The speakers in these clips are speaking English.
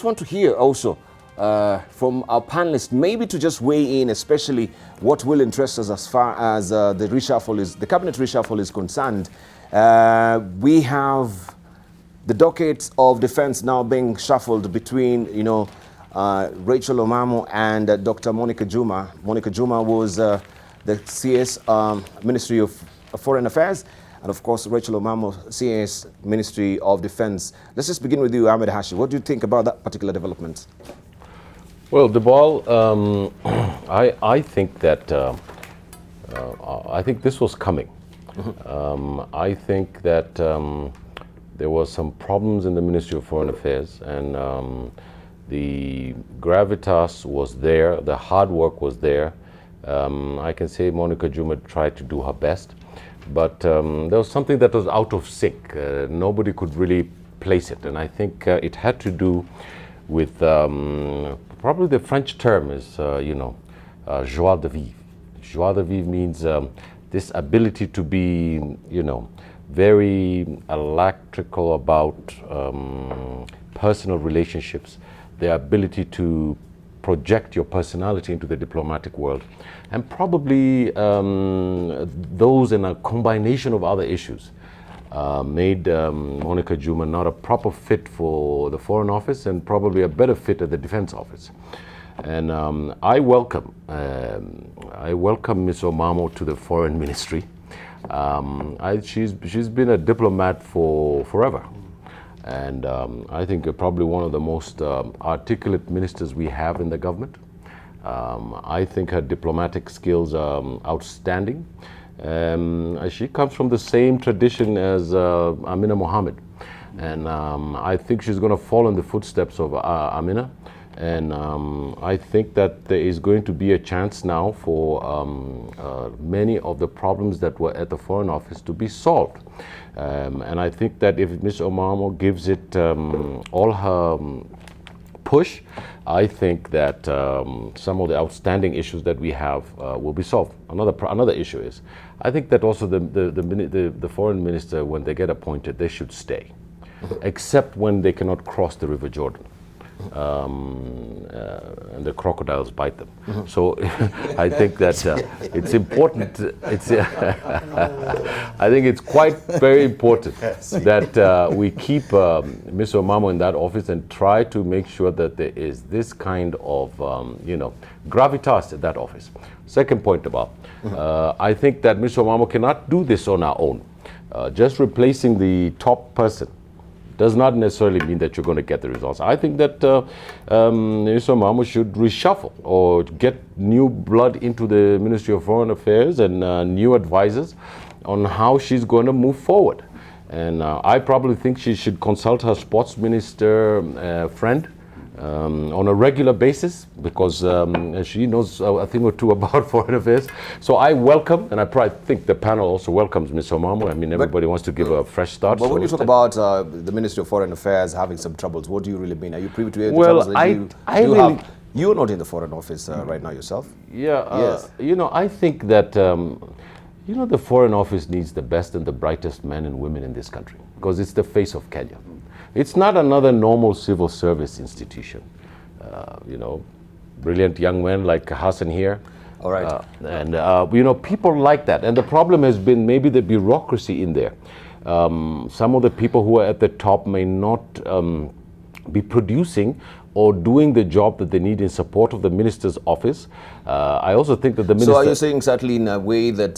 want to hear also from our panelists, maybe to just weigh in, especially what will interest us as far as the cabinet reshuffle is concerned. We have the dockets of defense now being shuffled between, Raychelle Omamo and Dr. Monica Juma. Monica Juma was the CS Ministry of Foreign Affairs, and of course, Raychelle Omamo, CS Ministry of Defense. Let's just begin with you, Ahmed Hashi. What do you think about that particular development? Well, Debal, I think that I think this was coming. I think that there was some problems in the Ministry of Foreign Affairs, and the gravitas was there, the hard work was there. I can say Monica Juma tried to do her best, but there was something that was out of sync. Nobody could really place it, and I think it had to do with probably the French term is, joie de vivre. Joie de vivre means this ability to be, very electrical about personal relationships, the ability to project your personality into the diplomatic world, and probably those in a combination of other issues made Monica Juma not a proper fit for the Foreign Office and probably a better fit at the Defense Office. And I welcome Ms. Omamo to the Foreign Ministry. She's been a diplomat for forever. And I think probably one of the most articulate ministers we have in the government. I think her diplomatic skills are outstanding. She comes from the same tradition as Amina Mohammed. And I think she's going to follow in the footsteps of Amina. And I think that there is going to be a chance now for many of the problems that were at the Foreign Office to be solved. And I think that if Ms. Omamo gives it all her push, I think that some of the outstanding issues that we have will be solved. Another issue is, I think that also the foreign minister, when they get appointed, they should stay, except when they cannot cross the River Jordan. And the crocodiles bite them. So I think that it's important. I think it's quite very important that we keep Ms. Omamo in that office and try to make sure that there is this kind of gravitas at that office. Second point about, I think that Ms. Omamo cannot do this on her own. Just replacing the top person does not necessarily mean that you're going to get the results. I think that Ms. Omamo should reshuffle or get new blood into the Ministry of Foreign Affairs and new advisors on how she's going to move forward. And I probably think she should consult her sports minister friend on a regular basis, because she knows a thing or two about foreign affairs. So I welcome, and I probably think the panel also welcomes Ms. Omamo. I mean, everybody wants to give her a fresh start. But when you talk about the Ministry of Foreign Affairs having some troubles, what do you really mean? Are you privy to any well, troubles that you're not in the Foreign Office right now yourself? Yeah, yes. I think that the Foreign Office needs the best and the brightest men and women in this country, because it's the face of Kenya. It's not another normal civil service institution. Brilliant young men like Hassan here. All right. And people like that. And the problem has been maybe the bureaucracy in there. Some of the people who are at the top may not be producing or doing the job that they need in support of the minister's office. I also think that the minister... So are you saying certainly in a way that,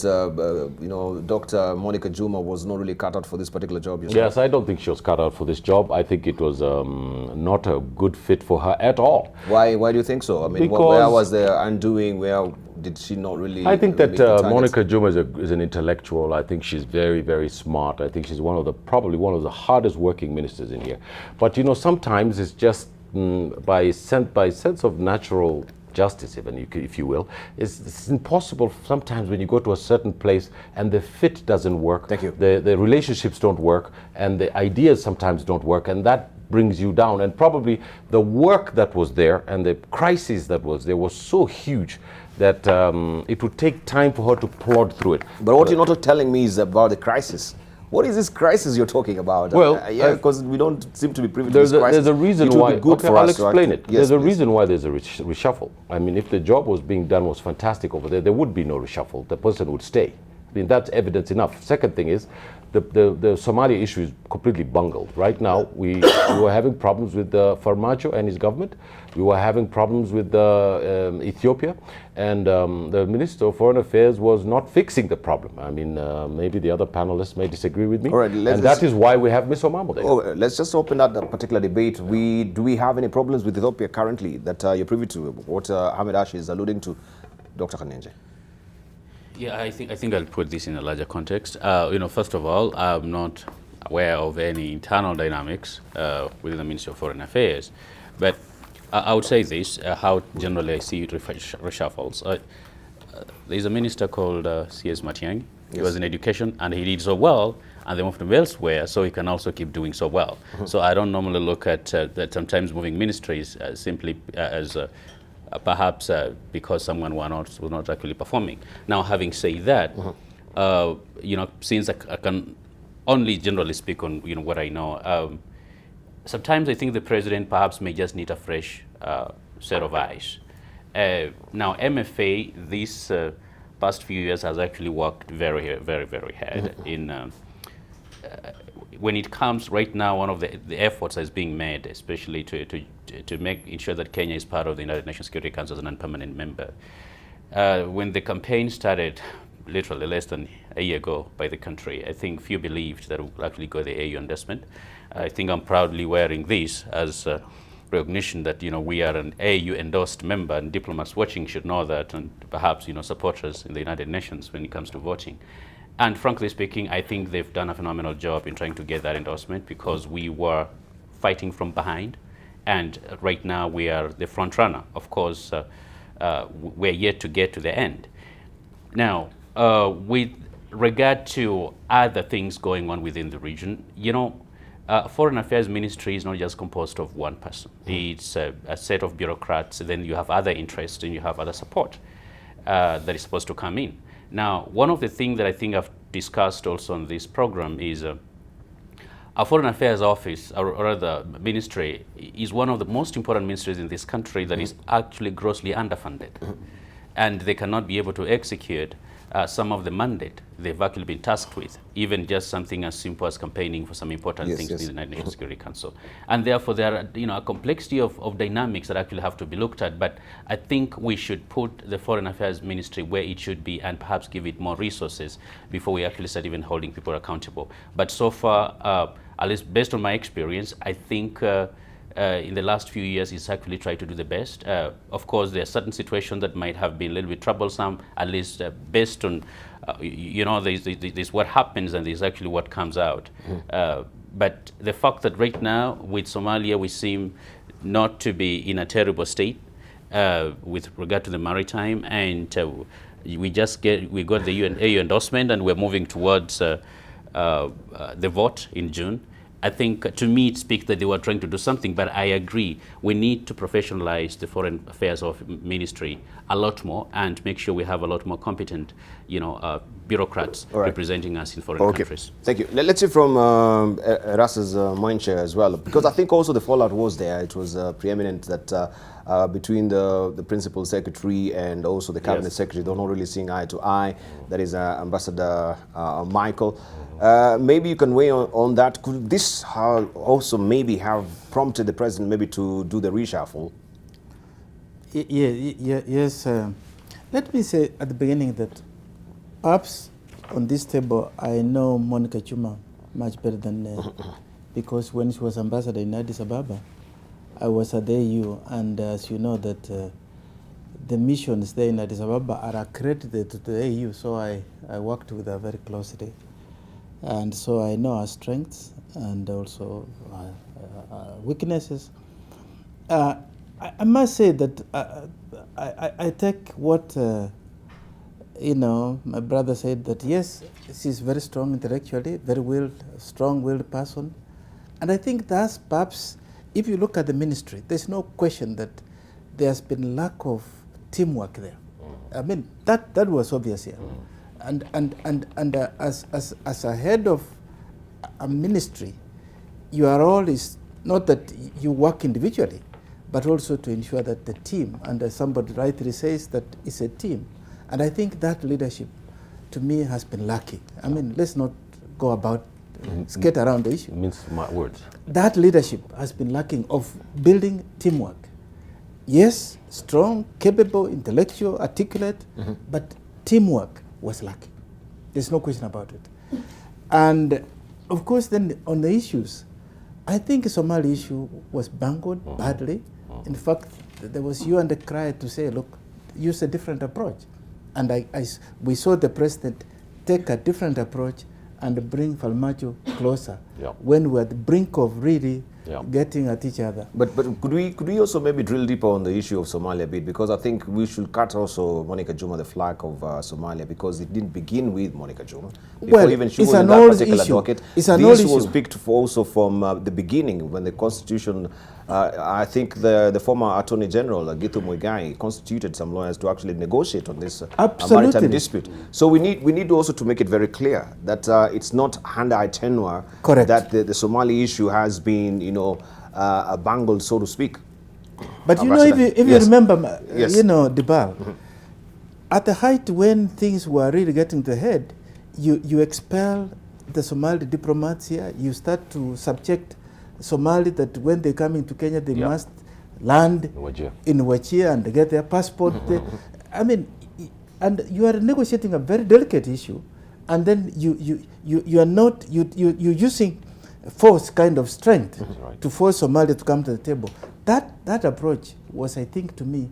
Dr. Monica Juma was not really cut out for this particular job yourself? Yes, I don't think she was cut out for this job. I think it was not a good fit for her at all. Why do you think so? I mean, where was the undoing? Where did she not really... I think that Monica Juma is an intellectual. I think she's very, very smart. I think she's probably one of the hardest working ministers in here. But, sometimes it's just by sense of natural justice, even if you will, it's impossible sometimes when you go to a certain place and the fit doesn't work. Thank you. The relationships don't work, and the ideas sometimes don't work, and that brings you down. And probably the work that was there and the crisis that was there was so huge that it would take time for her to plod through it. But what you're not telling me is about the crisis. What is this crisis you're talking about? Well, yeah, because we don't seem to be privy to this crisis. There's a reason it would why. Be good okay, for I'll us explain it. Yes, there's a please. reason why there's a reshuffle. I mean, if the job was being done was fantastic over there, there would be no reshuffle. The person would stay. I mean, that's evidence enough. Second thing is, the Somalia issue is completely bungled. Right now, we were having problems with Farmajo and his government. We were having problems with Ethiopia, and the Minister of Foreign Affairs was not fixing the problem. I mean, maybe the other panelists may disagree with me, all right, and that is why we have Ms. Omamo there. Oh, let's just open that particular debate. Do we have any problems with Ethiopia currently that you're privy to? What Ahmed Hashi is alluding to, Dr. Khanenje? Yeah, I think I'll put this in a larger context. First of all, I'm not aware of any internal dynamics within the Ministry of Foreign Affairs, but I would say this: how generally I see reshuffles. There's a minister called C.S. Matiang'i. He was in education, and he did so well, and they moved him elsewhere, so he can also keep doing so well. So I don't normally look at that sometimes moving ministries simply as perhaps because someone was not actually performing. Now, having said that, since I can only generally speak on what I know, sometimes I think the president perhaps may just need a fresh set of eyes. Now, MFA this past few years has actually worked very, very, very hard in. When it comes right now, one of the efforts that's being made, especially to ensure that Kenya is part of the United Nations Security Council as a non-permanent member. When the campaign started, literally less than a year ago by the country, I think few believed that it would actually go the AU endorsement. I think I'm proudly wearing this as recognition that we are an AU endorsed member, and diplomats watching should know that, and perhaps supporters in the United Nations when it comes to voting. And frankly speaking, I think they've done a phenomenal job in trying to get that endorsement, because we were fighting from behind, and right now we are the front runner. Of course, we're yet to get to the end. Now, with regard to other things going on within the region, Foreign Affairs Ministry is not just composed of one person. It's a set of bureaucrats, then you have other interests, and you have other support that is supposed to come in. Now, one of the things that I think I've discussed also on this program is our Foreign Affairs Office, or rather ministry, is one of the most important ministries in this country that is actually grossly underfunded. And they cannot be able to execute some of the mandate they've actually been tasked with, even just something as simple as campaigning for some important things in the United Nations Security Council. And therefore, there are a complexity of dynamics that actually have to be looked at. But I think we should put the Foreign Affairs Ministry where it should be, and perhaps give it more resources before we actually start even holding people accountable. But so far, at least based on my experience, I think in the last few years, it's actually tried to do the best. Of course, there are certain situations that might have been a little bit troublesome, at least based on, there's what happens and there's actually what comes out. But the fact that right now with Somalia, we seem not to be in a terrible state with regard to the maritime, and we got the AU endorsement, and we're moving towards the vote in June. I think, to me, it speaks that they were trying to do something, but I agree. We need to professionalize the Foreign Affairs Ministry a lot more, and make sure we have a lot more competent, bureaucrats representing us in foreign countries. Thank you. Let's hear from Eras's Mindshare as well, because I think also the fallout was there. It was preeminent that between the principal secretary and also the cabinet secretary, they're not really seeing eye to eye. That is Ambassador Michael. Maybe you can weigh on that. Could this also maybe have prompted the president maybe to do the reshuffle? Yes. Let me say at the beginning that perhaps on this table I know Monica Juma much better than because when she was ambassador in Addis Ababa, I was at the AU, and as you know that the missions there in Addis Ababa are accredited to the AU, so I worked with her very closely. And so I know her strengths and also weaknesses. I must say that I take what my brother said, that yes, she's very strong intellectually, very strong-willed person, and I think that's perhaps, if you look at the ministry, there's no question that there's been lack of teamwork there. I mean, that was obvious here. And as a head of a ministry, your role is not that you work individually, but also to ensure that the team, and as somebody rightly says, that it's a team. And I think that leadership, to me, has been lacking. I mean, let's not go about, skate around the issue. Means my words. That leadership has been lacking of building teamwork. Yes, strong, capable, intellectual, articulate, but teamwork was lacking. There's no question about it. And of course, then on the issues, I think the Somali issue was bungled badly. In fact, there was hue and cry to say, look, use a different approach. And we saw the president take a different approach and bring Falmajo closer when we're at the brink of really getting at each other. But could we also maybe drill deeper on the issue of Somalia a bit? Because I think we should cut also Monica Juma the flag of Somalia, because it didn't begin with Monica Juma. Before even she was in that particular docket. This was picked also from the beginning, when the Constitution, I think the former Attorney General, Githu Muigai, constituted some lawyers to actually negotiate on this maritime dispute. So we need also to make it very clear that it's not under tenure that the Somali issue has been, bungled, so to speak. But if you remember, Dibal, at the height when things were really getting to the head, you expel the Somali diplomats here, you start to subject Somali that when they come into Kenya, they must land in Wajir and get their passport. I mean, and you are negotiating a very delicate issue, and then you are not you're using force kind of strength to force Somalia to come to the table. That approach was, I think, to me,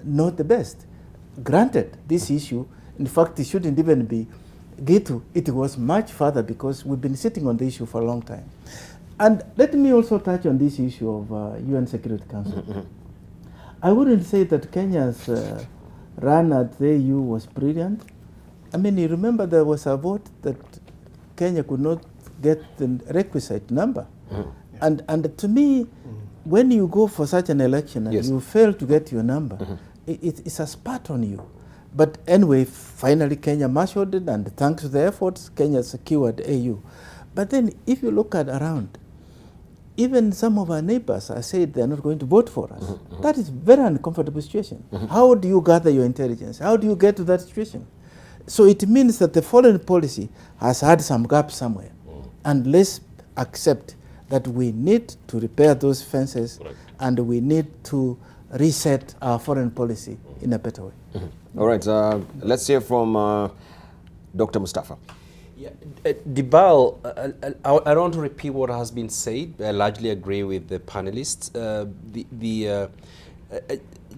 not the best. Granted, this issue, in fact, it shouldn't even be Gitu. It was much further, because we've been sitting on the issue for a long time. And let me also touch on this issue of UN Security Council. I wouldn't say that Kenya's run at the AU was brilliant. I mean, you remember there was a vote that Kenya could not get the requisite number. And to me, when you go for such an election and you fail to get your number, it's a spat on you. But anyway, finally Kenya marshaled it, and thanks to the efforts, Kenya secured AU. But then if you look at around, even some of our neighbors are saying they're not going to vote for us. That is a very uncomfortable situation. How do you gather your intelligence? How do you get to that situation? So it means that the foreign policy has had some gaps somewhere. And let's accept that we need to repair those fences, and we need to reset our foreign policy in a better way. All right, let's hear from Dr. Mustafa. Yeah, Dibal, I don't want to repeat what has been said. I largely agree with the panelists.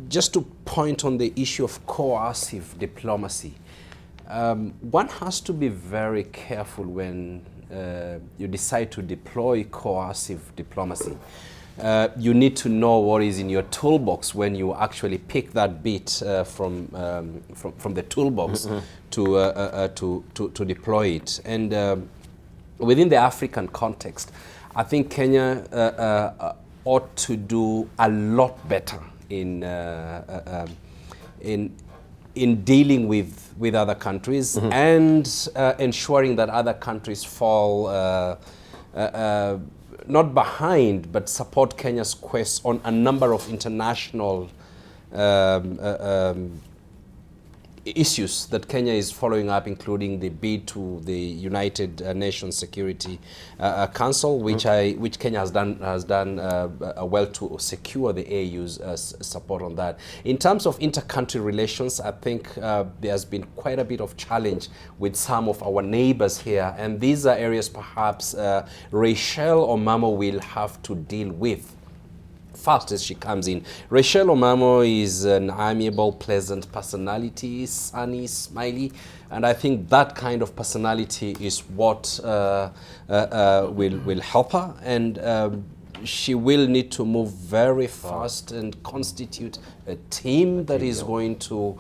Just to point on the issue of coercive diplomacy, one has to be very careful when you decide to deploy coercive diplomacy. You need to know what is in your toolbox when you actually pick that bit from the toolbox to deploy it. And within the African context, I think Kenya ought to do a lot better in dealing with other countries and ensuring that other countries fall not behind, but support Kenya's quest on a number of international issues that Kenya is following up, including the bid to the United Nations Security Council, which Kenya has done well to secure the AU's support on that. In terms of inter-country relations, I think there has been quite a bit of challenge with some of our neighbors here, and these are areas perhaps Raychelle Omamo will have to deal with fast as she comes in. Raychelle Omamo is an amiable, pleasant personality, sunny, smiley, and I think that kind of personality is what will help her, and she will need to move very fast and constitute a team that is going to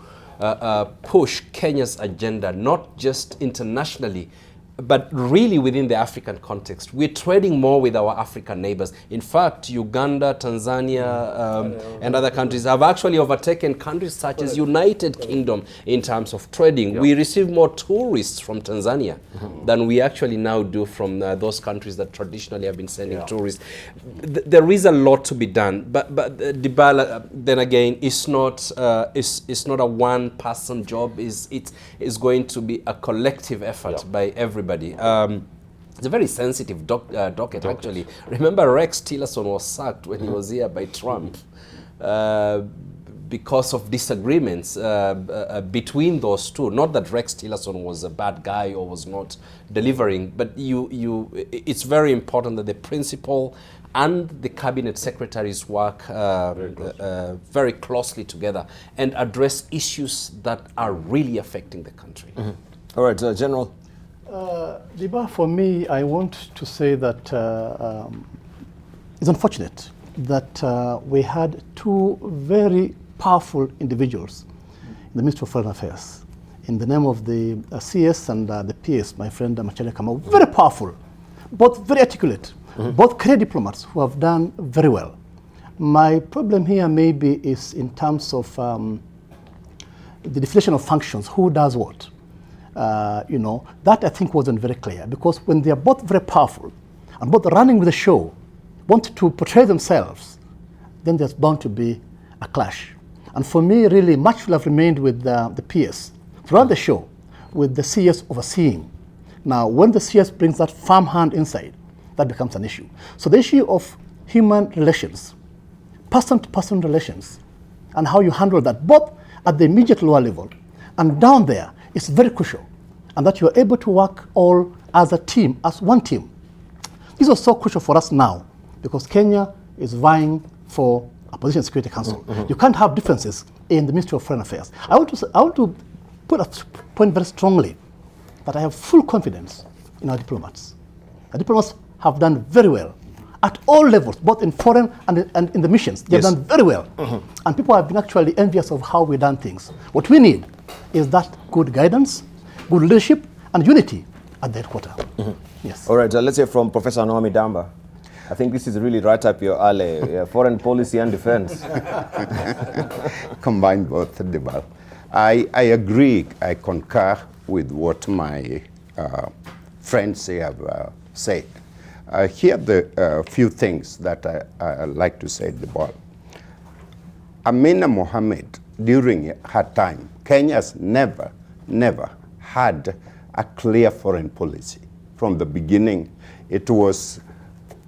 push Kenya's agenda, not just internationally, but really within the African context. We're trading more with our African neighbors. In fact, Uganda, Tanzania, and other countries have actually overtaken countries such as United Kingdom in terms of trading. We receive more tourists from Tanzania than we actually now do from those countries that traditionally have been sending tourists. There is a lot to be done, but Dibala, then again, it's not a one-person job. It's going to be a collective effort by everybody. It's a very sensitive docket, actually. Remember, Rex Tillerson was sacked when he was here by Trump because of disagreements between those two. Not that Rex Tillerson was a bad guy or was not delivering, but it's very important that the principal and the cabinet secretaries work very closely together and address issues that are really affecting the country. All right, General. Liba, for me, I want to say that it's unfortunate that we had two very powerful individuals in the Ministry of Foreign Affairs. In the name of the CS and the PS, my friend Machele Kamau, very powerful, both very articulate, both career diplomats who have done very well. My problem here maybe is in terms of the definition of functions, who does what. That I think wasn't very clear, because when they are both very powerful and both running with the show, want to portray themselves, then there's bound to be a clash. And for me, really, much will have remained with the PS throughout the show, with the CS overseeing. Now, when the CS brings that firm hand inside, that becomes an issue. So the issue of human relations, person-to-person relations, and how you handle that, both at the immediate lower level and down there, is very crucial. And that you are able to work all as a team, as one team. This was so crucial for us now, because Kenya is vying for a position in the Security Council. You can't have differences in the Ministry of Foreign Affairs. I want to put a point very strongly that I have full confidence in our diplomats. The diplomats have done very well at all levels, both in foreign and in the missions. They have done very well. And people have been actually envious of how we've done things. What we need is that good guidance, good leadership, and unity at the headquarters. Yes. All right, let's hear from Professor Naomi Damba. I think this is really right up your alley, foreign policy and defense. Combine both, Dibal. I agree, I concur with what my friends have said. Here are the few things that I like to say, Dibal. Amina Mohammed, during her time, Kenya's never had a clear foreign policy. From the beginning, it was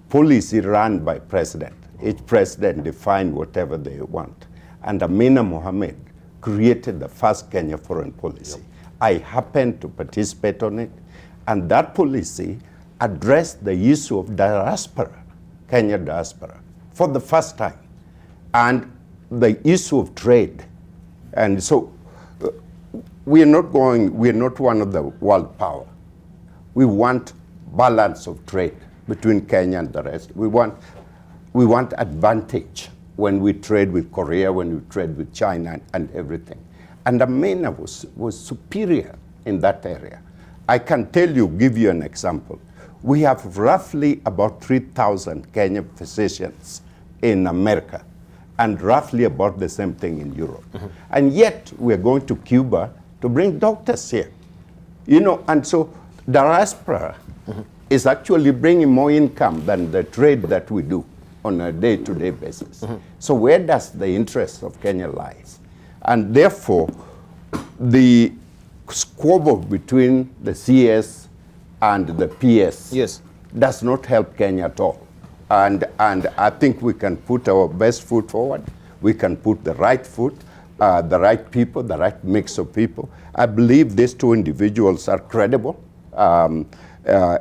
policy run by president. Each president defined whatever they want. And Amina Mohammed created the first Kenya foreign policy. I happened to participate on it, and that policy addressed the issue of diaspora, Kenya diaspora, for the first time, and the issue of trade. And so we're not one of the world power. We want balance of trade between Kenya and the rest. We want advantage when we trade with Korea, when we trade with China and everything. And Amina was superior in that area. I can give you an example. We have roughly about 3,000 Kenyan physicians in America, and roughly about the same thing in Europe. And yet we're going to Cuba to bring doctors here. And so diaspora is actually bringing more income than the trade that we do on a day-to-day basis. So where does the interest of Kenya lies? And therefore, the squabble between the CS and the PS does not help Kenya at all. And I think we can put our best foot forward. We can put the right foot, the right people, the right mix of people. I believe these two individuals are credible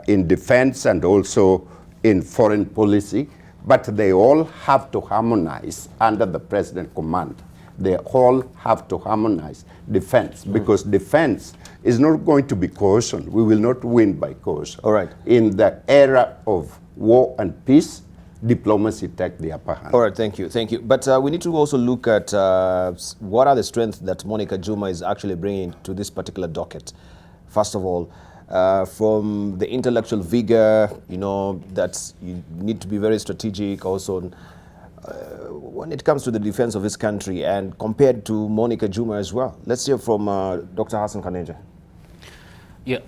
in defense and also in foreign policy, but they all have to harmonize under the president's command. They all have to harmonize defense, because defense is not going to be coercion. We will not win by coercion. All right. In the era of war and peace, diplomacy takes the upper hand. All right, thank you. But we need to also look at what are the strengths that Monica Juma is actually bringing to this particular docket. First of all, from the intellectual vigor, you know, that you need to be very strategic also when it comes to the defense of his country, and compared to Monica Juma as well. Let's hear from Dr. Hassan Kaneja. Yeah,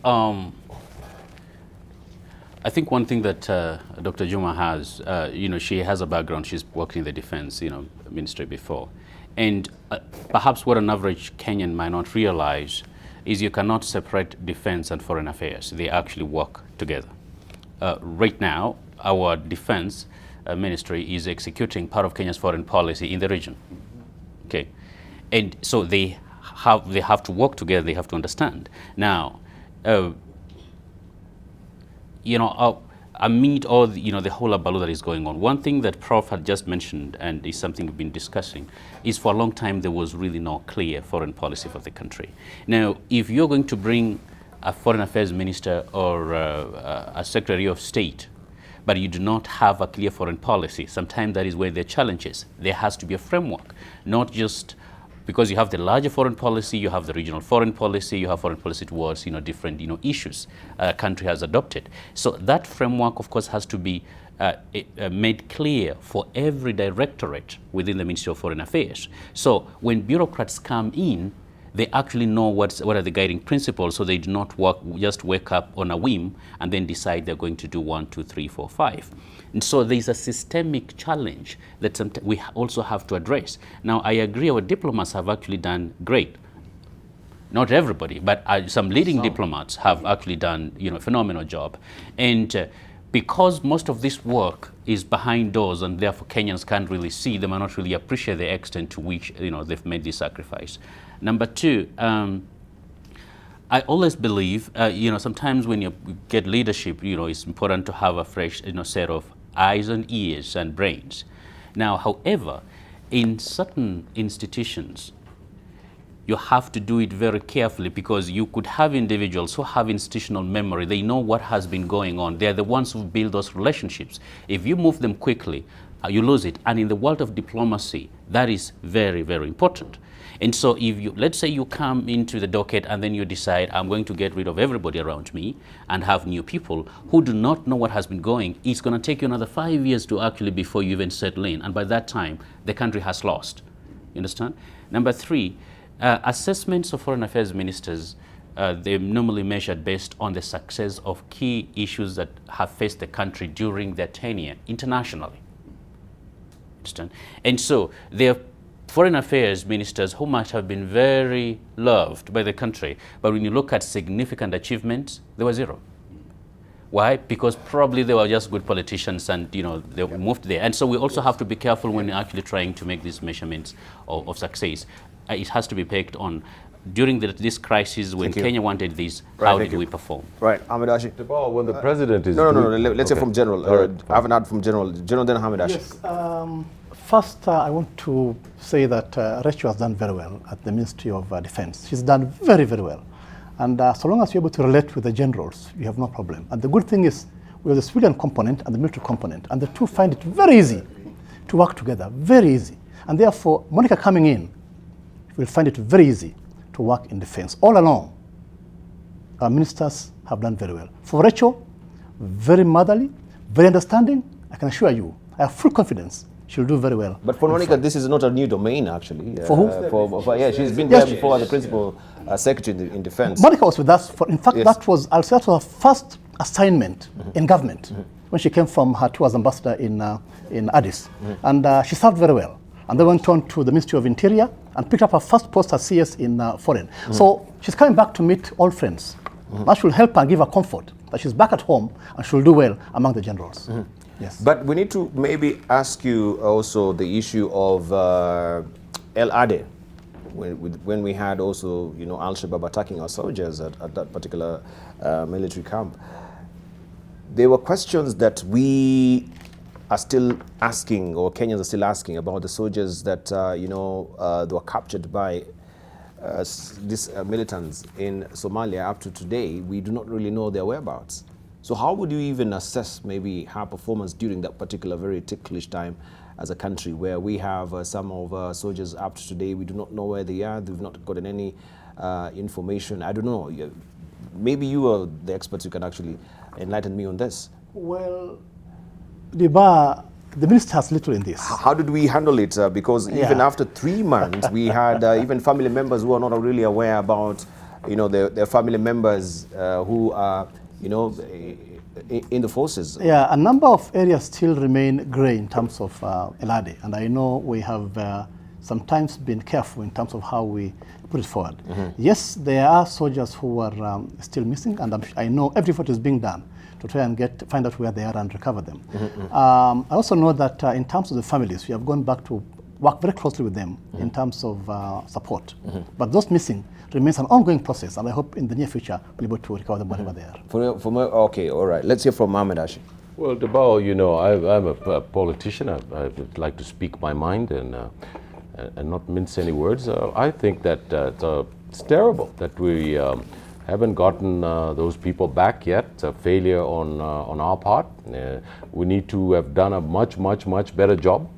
I think one thing that Dr. Juma has, you know, she has a background. She's worked in the defense, you know, ministry before. And perhaps what an average Kenyan might not realize is you cannot separate defense and foreign affairs. They actually work together. Right now, our defense ministry is executing part of Kenya's foreign policy in the region. Okay, and so they have to work together. They have to understand. Now, you know, amid all the, you know, the whole abaloo that is going on, one thing that Prof had just mentioned, and is something we've been discussing, is for a long time there was really no clear foreign policy for the country. Now, if you're going to bring a foreign affairs minister or a secretary of state, but you do not have a clear foreign policy, sometimes that is where the challenge is. There has to be a framework, not just because you have the larger foreign policy, you have the regional foreign policy, you have foreign policy towards, you know, different, you know, issues a country has adopted. So that framework, of course, has to be made clear for every directorate within the Ministry of Foreign Affairs. So when bureaucrats come in, they actually know what are the guiding principles, so they do not just wake up on a whim and then decide they're going to do 1, 2, 3, 4, 5. And so there's a systemic challenge that we also have to address. Now, I agree our diplomats have actually done great. Not everybody, but some leading diplomats have actually done, you know, a phenomenal job. And because most of this work is behind doors and therefore Kenyans can't really see, they might not really appreciate the extent to which, you know, they've made this sacrifice. Number two, I always believe, you know, sometimes when you get leadership, you know, it's important to have a fresh, you know, set of eyes and ears and brains. Now, however, in certain institutions, you have to do it very carefully, because you could have individuals who have institutional memory. They know what has been going on. They're the ones who build those relationships. If you move them quickly, you lose it. And in the world of diplomacy, that is very, very important. And so if you, let's say you come into the docket and then you decide, I'm going to get rid of everybody around me and have new people who do not know what has been going, it's going to take you another 5 years to actually before you even settle in. And by that time, the country has lost. You understand? Number three, assessments of foreign affairs ministers, they're normally measured based on the success of key issues that have faced the country during their tenure internationally. Understand? And so there are foreign affairs ministers who might have been very loved by the country, but when you look at significant achievements, they were zero. Why? Because probably they were just good politicians and, you know, they moved there. And so we also have to be careful when you're actually trying to make these measurements of success. It has to be pegged on, during this crisis when Kenya wanted this, how did we perform? Right, Ahmed Hashi. The ball, when the president is... No, let's hear from General. Right. I haven't heard from General. General, then Ahmed Hashi. Yes. First, I want to say that Rachel has done very well at the Ministry of Defense. She's done very, very well. And so long as you're able to relate with the generals, you have no problem. And the good thing is, we have the civilian component and the military component, and the two find it very easy to work together, very easy. And therefore, Monica coming in will find it very easy to work in defense. All along, our ministers have done very well. For Rachel, very motherly, very understanding. I can assure you, I have full confidence she'll do very well. But for Monica, this is not a new domain, actually. For who? Yeah, she's been there before as the principal secretary in defense. Monica was with us. In fact, that was her first assignment in government when she came from her tour as ambassador in Addis. And she served very well. And then went on to the Ministry of Interior and picked up her first post as CS in Foreign. So she's coming back to meet old friends. That will help her and give her comfort that she's back at home and she'll do well among the generals. Yes. But we need to maybe ask you also the issue of El Ade, when we had also, you know, Al-Shabaab attacking our soldiers at that particular military camp. There were questions that we are still asking, or Kenyans are still asking, about the soldiers that, you know, they were captured by these militants in Somalia. Up to today, we do not really know their whereabouts. So how would you even assess maybe her performance during that particular very ticklish time as a country, where we have some of our soldiers up to today, we do not know where they are, they've not gotten any information. I don't know. maybe you are the experts who can actually enlighten me on this. Well, the minister has little in this. How did we handle it? Because even after 3 months, we had even family members who are not really aware about, their family members who are, in the forces. Yeah, a number of areas still remain grey in terms of Elade, and I know we have sometimes been careful in terms of how we put it forward. Yes, there are soldiers who are still missing, and I know every effort is being done to try and find out where they are and recover them. I also know that in terms of the families, we have gone back to work very closely with them in terms of support. But those missing remains an ongoing process, and I hope in the near future we'll be able to recover them wherever they are. Okay, all right. Let's hear from Mohammed Hashi. Well, Debao, I'm a politician. I would like to speak my mind and not mince any words. I think that it's terrible that we haven't gotten those people back yet. It's a failure on our part. We need to have done a much better job.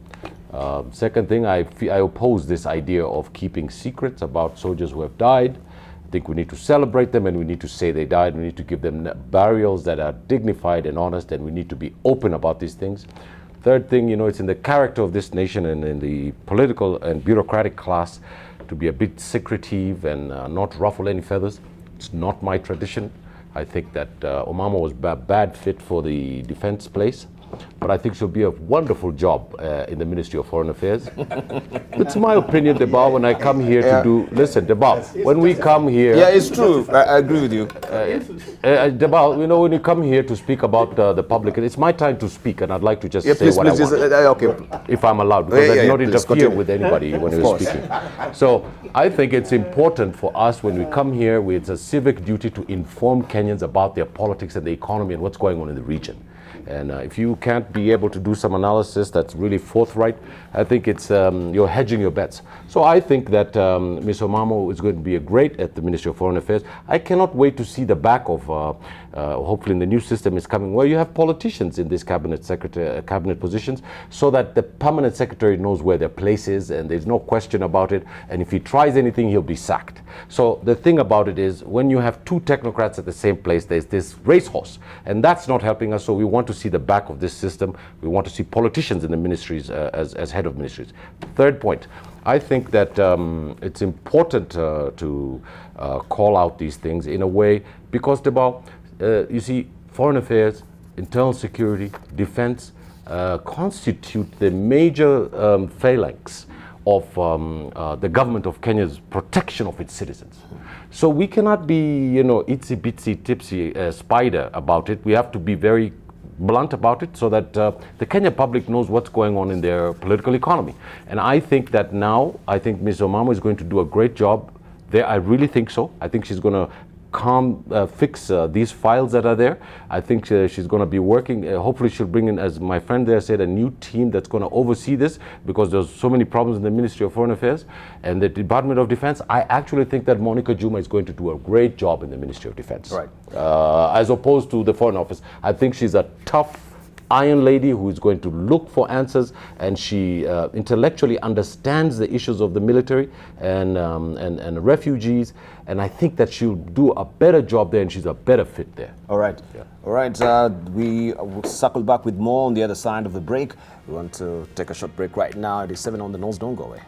Second thing, I oppose this idea of keeping secrets about soldiers who have died. I think we need to celebrate them, and we need to say they died. We need to give them burials that are dignified and honest, and we need to be open about these things. Third thing, it's in the character of this nation and in the political and bureaucratic class to be a bit secretive and not ruffle any feathers. It's not my tradition. I think that Omamo was a bad fit for the defense place, but I think she'll be a wonderful job in the Ministry of Foreign Affairs. It's my opinion, Debao, when I come here to do... Listen, Debao, when we come here... Yeah, it's true. I agree with you. Debao, when you come here to speak about the public, it's my time to speak, and I'd like to just say please, what I want. Okay. If I'm allowed, because I do not please, interfere continue. with anybody when you're speaking. So I think it's important for us when we come here, it's a civic duty to inform Kenyans about their politics and the economy and what's going on in the region. And if you can't be able to do some analysis that's really forthright, I think it's you're hedging your bets. So I think that Ms. Omamo is going to be great at the Ministry of Foreign Affairs. I cannot wait to see the back of, hopefully in the new system is coming, where you have politicians in these cabinet positions, so that the permanent secretary knows where their place is and there's no question about it. And if he tries anything, he'll be sacked. So the thing about it is, when you have two technocrats at the same place, there's this racehorse, and that's not helping us. So we want to see the back of this system. We want to see politicians in the ministries as head of ministries. Third point, I think that it's important to call out these things in a way, because you see, foreign affairs, internal security, defense constitute the major phalanx of the government of Kenya's protection of its citizens. So we cannot be, itsy bitsy tipsy spider about it. We have to be very blunt about it so that the Kenya public knows what's going on in their political economy. And I think that now, Ms. Omamo is going to do a great job there. I really think so. I think she's going to fix these files that are there. I think she's going to be working. Hopefully she'll bring in, as my friend there said, a new team that's going to oversee this, because there's so many problems in the Ministry of Foreign Affairs and the Department of Defense. I actually think that Monica Juma is going to do a great job in the Ministry of Defense, right? As opposed to the Foreign Office. I think she's a tough iron lady who is going to look for answers, and she intellectually understands the issues of the military and refugees, and I think that she'll do a better job there, and she's a better fit there. All right. Yeah. All right. We will circle back with more on the other side of the break. We want to take a short break right now. It is 7 on the nose. Don't go away.